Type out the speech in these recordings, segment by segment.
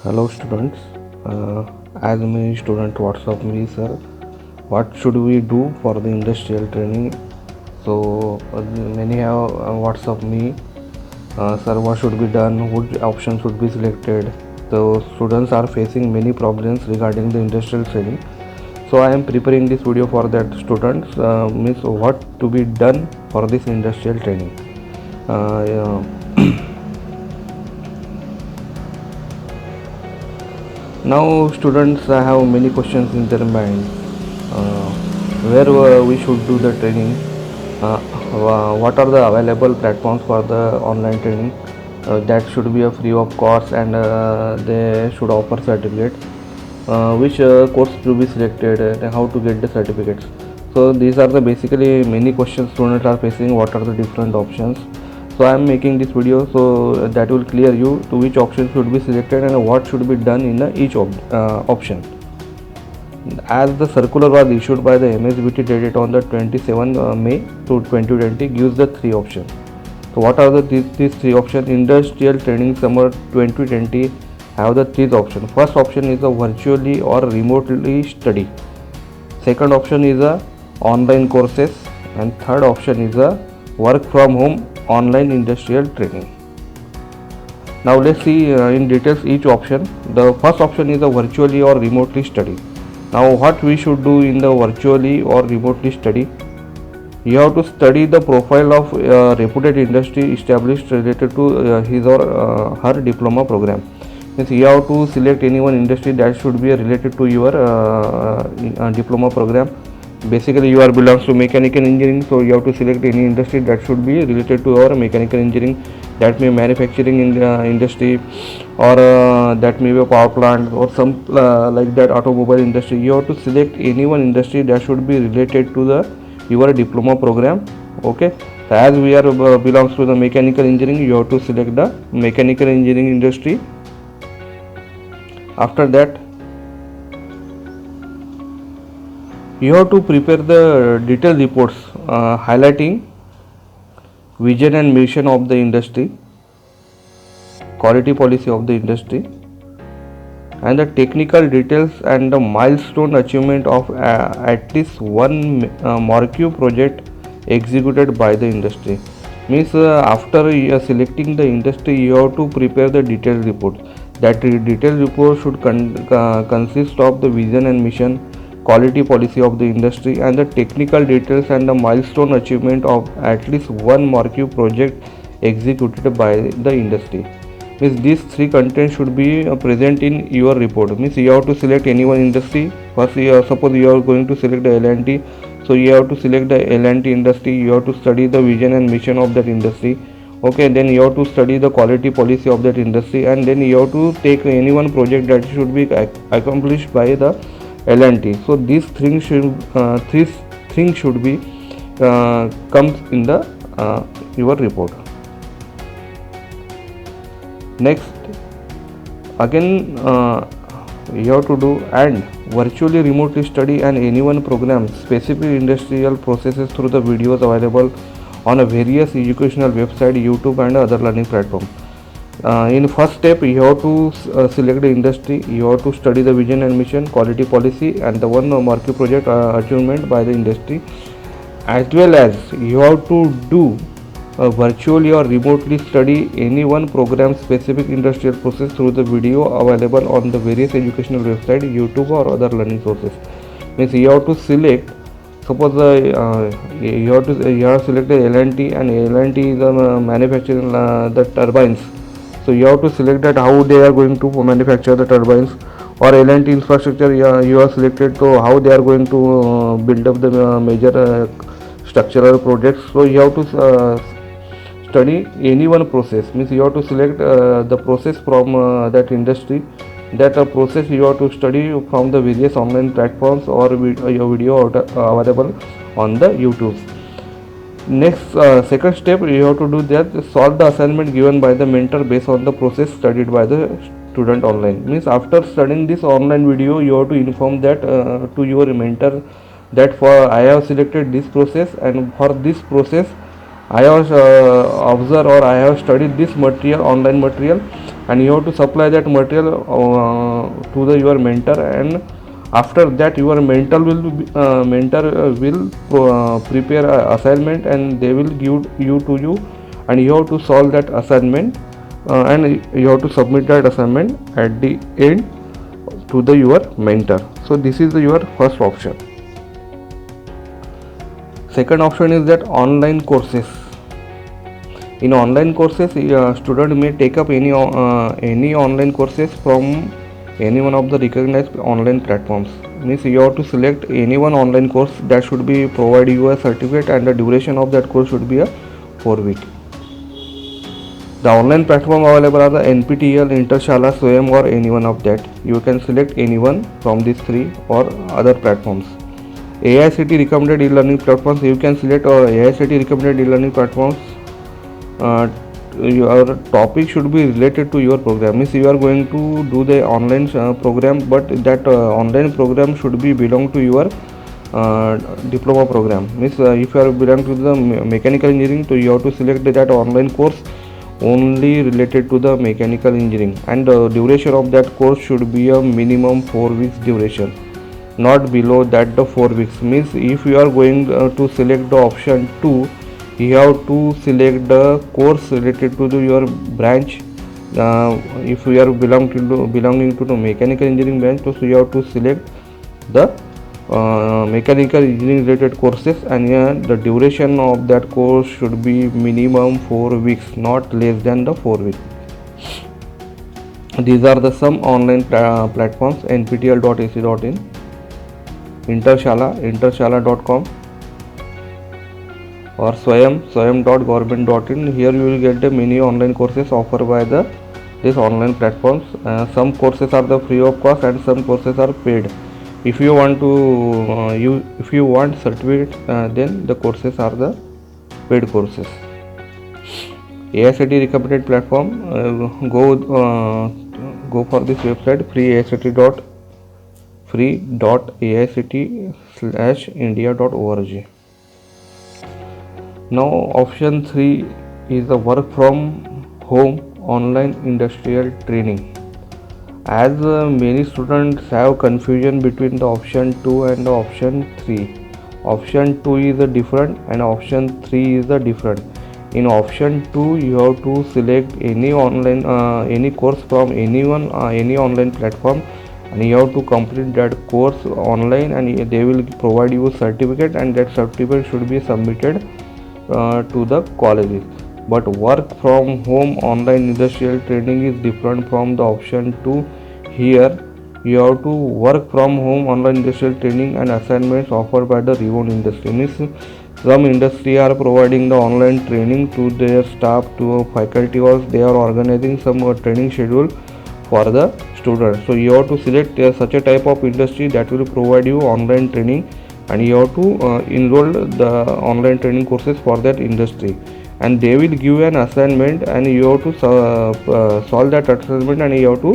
Hello students, as many student WhatsApp me, sir, what should we do for the industrial training? So many have WhatsApp me, sir, what should be done, which option should be selected. So students are facing many problems regarding the industrial training. So I am preparing this video for that students, means what to be done for this industrial training. Yeah. Now students have many questions in their mind. Uh, where we should do the training? What are the available platforms for the online training? That should be a free of cost and they should offer certificate. Which course to be selected and how to get the certificates. So these are the basically many questions students are facing. What are the different options? So I am making this video so that will clear you to which option should be selected and what should be done in each option. As the circular was issued by the MSBT dated on the 27 May to 2020 gives the three options. So what are these three options? Industrial Training Summer 2020 have the three options. First option is a virtually or remotely study. Second option is a online courses, and third option is a work from home online industrial training. Now let's see in details each option. The first option is a virtually or remotely study. Now what we should do in the virtually or remotely study? You have to study the profile of reputed industry established related to his or her diploma program. Means you have to select any one industry that should be related to your diploma program. Basically you are belongs to mechanical engineering, so you have to select any industry that should be related to our mechanical engineering. That may manufacturing in industry, or that may be a power plant or some like that automobile industry. You have to select any one industry that should be related to the your diploma program. Okay, so as we are belongs to the mechanical engineering, you have to select the mechanical engineering industry. After that you have to prepare the detailed reports highlighting vision and mission of the industry, quality policy of the industry, and the technical details and the milestone achievement of at least one marquee project executed by the industry. Means after selecting the industry, you have to prepare the detailed report. That detailed report should consist of the vision and mission, quality policy of the industry, and the technical details and the milestone achievement of at least one marquee project executed by the industry. Means these three contents should be present in your report. Means you have to select any one industry. First, suppose you are going to select the L&T, so you have to select the L&T industry. You have to study the vision and mission of that industry. Okay, then you have to study the quality policy of that industry, and then you have to take any one project that should be accomplished by the L&T. So these things should be comes in the your report. Next, again you have to do and virtually remotely study and anyone program specific industrial processes through the videos available on a various educational website, YouTube and other learning platforms. In first step, you have to select the industry. You have to study the vision and mission, quality policy, and the one marquee project achievement by the industry, as well as you have to do virtually or remotely study any one program specific industrial process through the video available on the various educational website, YouTube or other learning sources. Means you have to select. Suppose you have select the L&T, and L&T is manufacturing the turbines. So you have to select that how they are going to manufacture the turbines, or L&T infrastructure. You have selected to how they are going to build up the major structural projects. So you have to study any one process. Means you have to select the process from that industry. That process you have to study from the various online platforms or your video available on the YouTube. Next, second step, you have to do that solve the assignment given by the mentor based on the process studied by the student online. Means after studying this online video, you have to inform that to your mentor that for I have selected this process, and for this process I have observed or I have studied this material, online material, and you have to supply that material to your mentor, and after that your mentor will prepare a assignment, and they will give you to you, and you have to solve that assignment, and you have to submit that assignment at the end to your mentor. So this is your first option. Second option is that online courses. In online courses, student may take up any online courses from any one of the recognized online platforms. Means you have to select any one online course that should be provide you a certificate, and the duration of that course should be a 4 week. The online platform available are the NPTEL, Intershala, Swayam, or any one of that. You can select any one from these three or other platforms. AICTE recommended e-learning platforms. You can select AICTE recommended e-learning platforms. Your topic should be related to your program. Means you are going to do the online program, but that online program should be belong to your diploma program. Means if you are belong to the mechanical engineering, so you have to select that online course only related to the mechanical engineering, and the duration of that course should be a minimum 4 weeks duration, not below that the 4 weeks. Means if you are going to select the option 2, you have to select the course related to your branch. If you are belonging to the mechanical engineering branch, so you have to select the mechanical engineering related courses, and the duration of that course should be minimum 4 weeks, not less than the 4 weeks. These are the some online platforms: nptl.ac.in, intershala.com, or swayam.government.in. Here you will get the many online courses offered by these online platforms. Some courses are the free of cost, and some courses are paid. If you want to if you want certificate, then the courses are the paid courses. AICTE recommended platform, go for this website, free.aicte/india.org. Now option 3 is the work from home online industrial training. As many students have confusion between the option 2 and the option 3. Option 2 is the different, and option 3 is the different. In option 2, you have to select any online any course from any online platform, and you have to complete that course online, and they will provide you a certificate, and that certificate should be submitted to the colleges. But work from home online industrial training is different from the option 2. Here you have to work from home online industrial training and assignments offered by the renowned industry. Means some industry are providing the online training to their staff, to faculty, or they are organizing some training schedule for the students. So you have to select such a type of industry that will provide you online training, and you have to enroll the online training courses for that industry, and they will give an assignment, and you have to solve that assignment, and you have to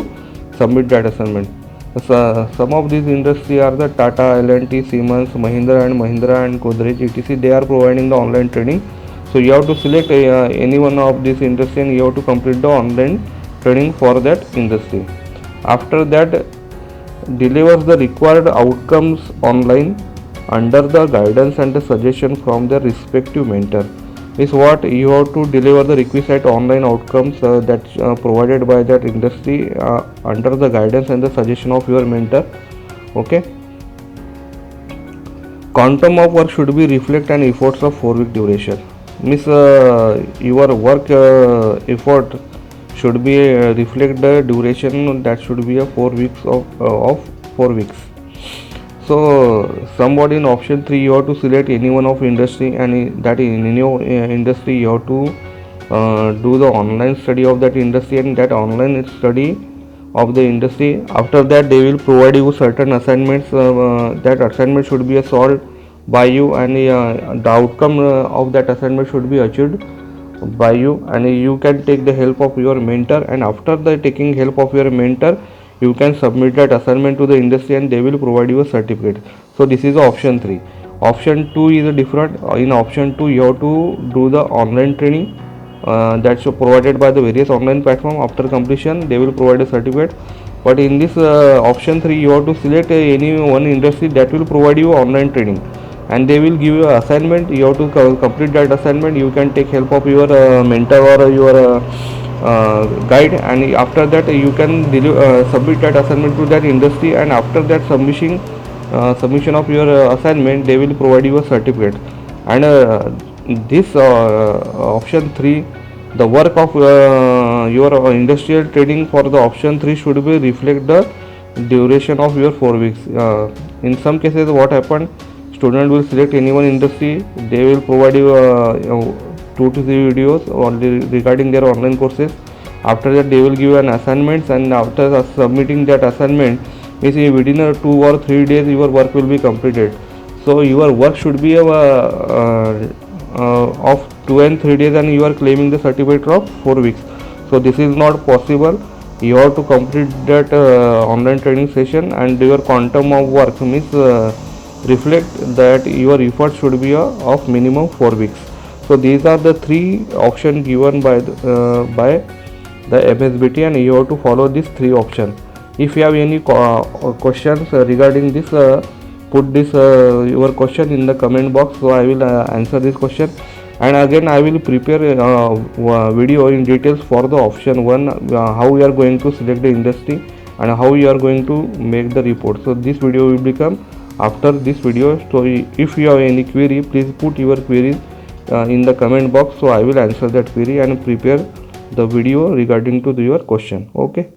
submit that assignment. Some of these industries are the Tata, L&T, Siemens, Mahindra and Mahindra, and Godrej, etc. They are providing the online training. So you have to select any one of these industry, and you have to complete the online training for that industry. After that, delivers the required outcomes online under the guidance and the suggestion from their respective mentor. Is what you have to deliver the requisite online outcomes that provided by that industry under the guidance and the suggestion of your mentor. Okay. Quantum of work should be reflect and efforts of 4 week duration. Means your work effort should be reflect the duration that should be a 4 weeks of 4 weeks. So somebody in option 3, you have to select any one of industry, and that in your industry you have to do the online study of that industry, and that online study of the industry. After that, they will provide you certain assignments. That assignment should be solved by you, and the outcome of that assignment should be achieved by you, and you can take the help of your mentor, and after the taking help of your mentor, you can submit that assignment to the industry, and they will provide you a certificate. So this is option 3. Option 2 is different. In option 2 you have to do the online training that's provided by the various online platform. After completion they will provide a certificate. But in this option 3 you have to select any one industry that will provide you online training, and they will give you an assignment. You have to complete that assignment. You can take help of your mentor or your guide, and after that you can submit that assignment to that industry, and after that submission of your assignment they will provide you a certificate. And this option 3, the work of your industrial training for the option 3 should be reflect the duration of your 4 weeks. In some cases what happened, student will select any one industry, they will provide you 2 to 3 videos regarding their online courses. After that they will give you an assignments, and after submitting that assignment means within 2 or 3 days your work will be completed. So your work should be of 2 and 3 days, and you are claiming the certificate of 4 weeks. So this is not possible. You have to complete that online training session, and your quantum of work means reflect that your effort should be of minimum 4 weeks. So these are the 3 options given by the MSBT, and you have to follow these 3 options. If you have any questions regarding this, put this your question in the comment box, so I will answer this question. And again I will prepare video in details for the option 1, how we are going to select the industry and how we are going to make the report. So this video will become after this video. So if you have any query, please put your queries in the comment box, so I will answer that query and prepare the video regarding to your question. Okay.